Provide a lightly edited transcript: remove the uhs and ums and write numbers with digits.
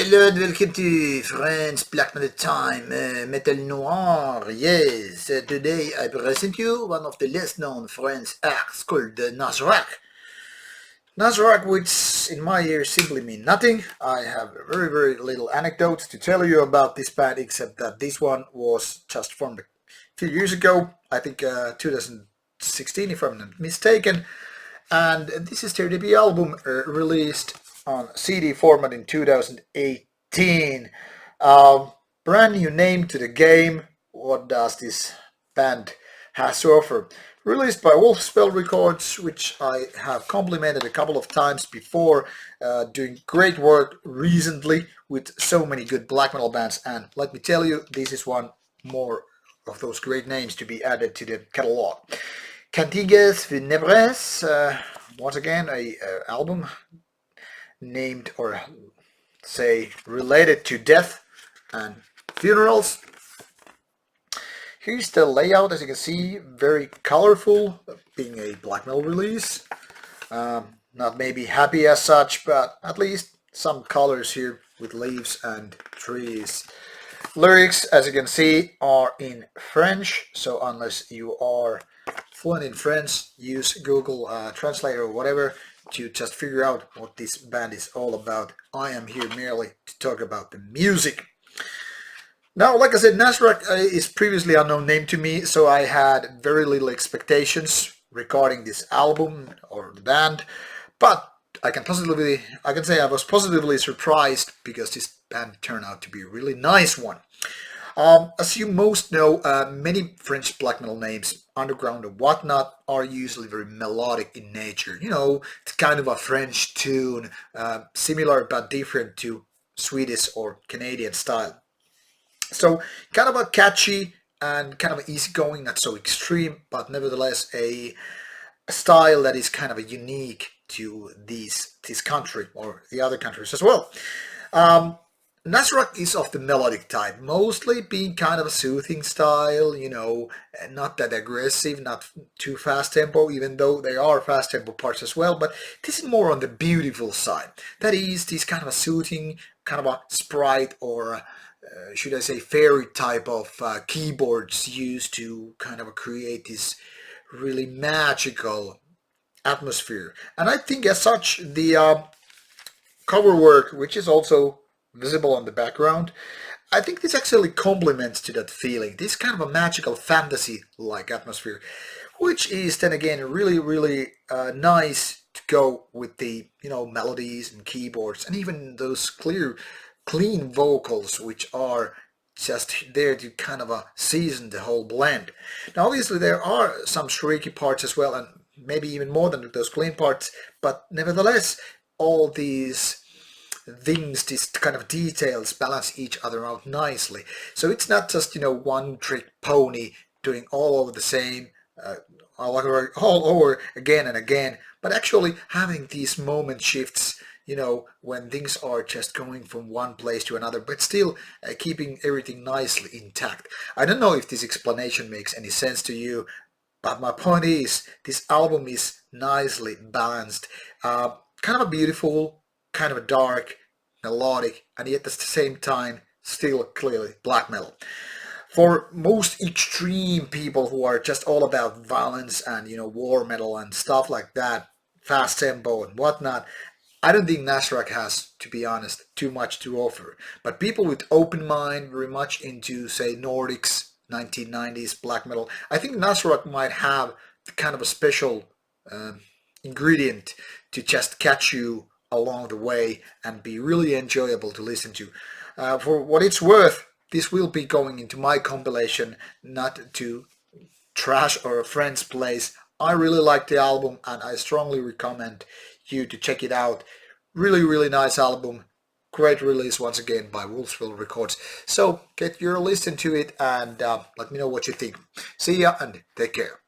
Hello and welcome to French Black Metal Time, Metal Noir. Yes, today I present you one of the less known French acts called Nazrak. Nazrak, which in my ears simply mean nothing. I have very little anecdotes to tell you about this band, except that this one was just formed a few years ago, I think 2016 if I'm not mistaken, and this is their debut album released on CD format in 2018. Um, Brand new name to the game. What does this band has to offer? Released by Wolfspell Records, which I have complimented a couple of times before, doing great work recently with so many good black metal bands. And let me tell you, this is one more of those great names to be added to the catalog. Cantiques funèbres, once again a album named or say related to death and funerals. Here's the layout, as you can see, very colorful, being a black metal release. Not maybe happy as such, but at least some colors here with leaves and trees. Lyrics, as you can see, are in French, so unless you are fluent in French, use Google Translator or whatever to just figure out what this band is all about. I am here merely to talk about the music. Now, like I said, Nazrak is previously unknown name to me, so I had very little expectations regarding this album or the band, but I can say I was positively surprised because this band turned out to be a really nice one. As you most know, many French black metal names, underground and whatnot, are usually very melodic in nature. You know, it's kind of a French tune, similar but different to Swedish or Canadian style. So kind of a catchy and kind of easygoing, not so extreme, but nevertheless a style that is kind of unique to this country or the other countries as well. Nazrak is of the melodic type, mostly being kind of a soothing style, you know, not that aggressive, not too fast tempo, even though there are fast tempo parts as well, but this is more on the beautiful side. That is, this kind of a soothing, kind of a sprite or should I say fairy type of keyboards used to kind of create this really magical atmosphere. And I think as such, the cover work, which is also visible on the background, I think this actually complements to that feeling, this kind of a magical fantasy-like atmosphere, which is then again really nice to go with the, you know, melodies and keyboards and even those clean vocals, which are just there to kind of season the whole blend. Now obviously there are some shrieky parts as well, and maybe even more than those clean parts, but nevertheless all these things, these kind of details balance each other out nicely. So it's not just, you know, one trick pony doing all over the same, all over again and again, but actually having these moment shifts, you know, when things are just going from one place to another, but still keeping everything nicely intact. I don't know if this explanation makes any sense to you, but my point is, this album is nicely balanced. Kind of a beautiful, kind of a dark, melodic, and yet at the same time, still clearly black metal. For most extreme people who are just all about violence and, you know, war metal and stuff like that, fast tempo and whatnot, I don't think Nazrak has, to be honest, too much to offer. But people with open mind, very much into, say, Nordics, 1990s black metal, I think Nazrak might have kind of a special ingredient to just catch you along the way and be really enjoyable to listen to. For what it's worth, this will be going into my compilation, not to trash or a friend's place. I really like the album and I strongly recommend you to check it out. Really nice album. Great release once again by Wolfsville Records. So get your listen to it and let me know what you think. See ya and take care.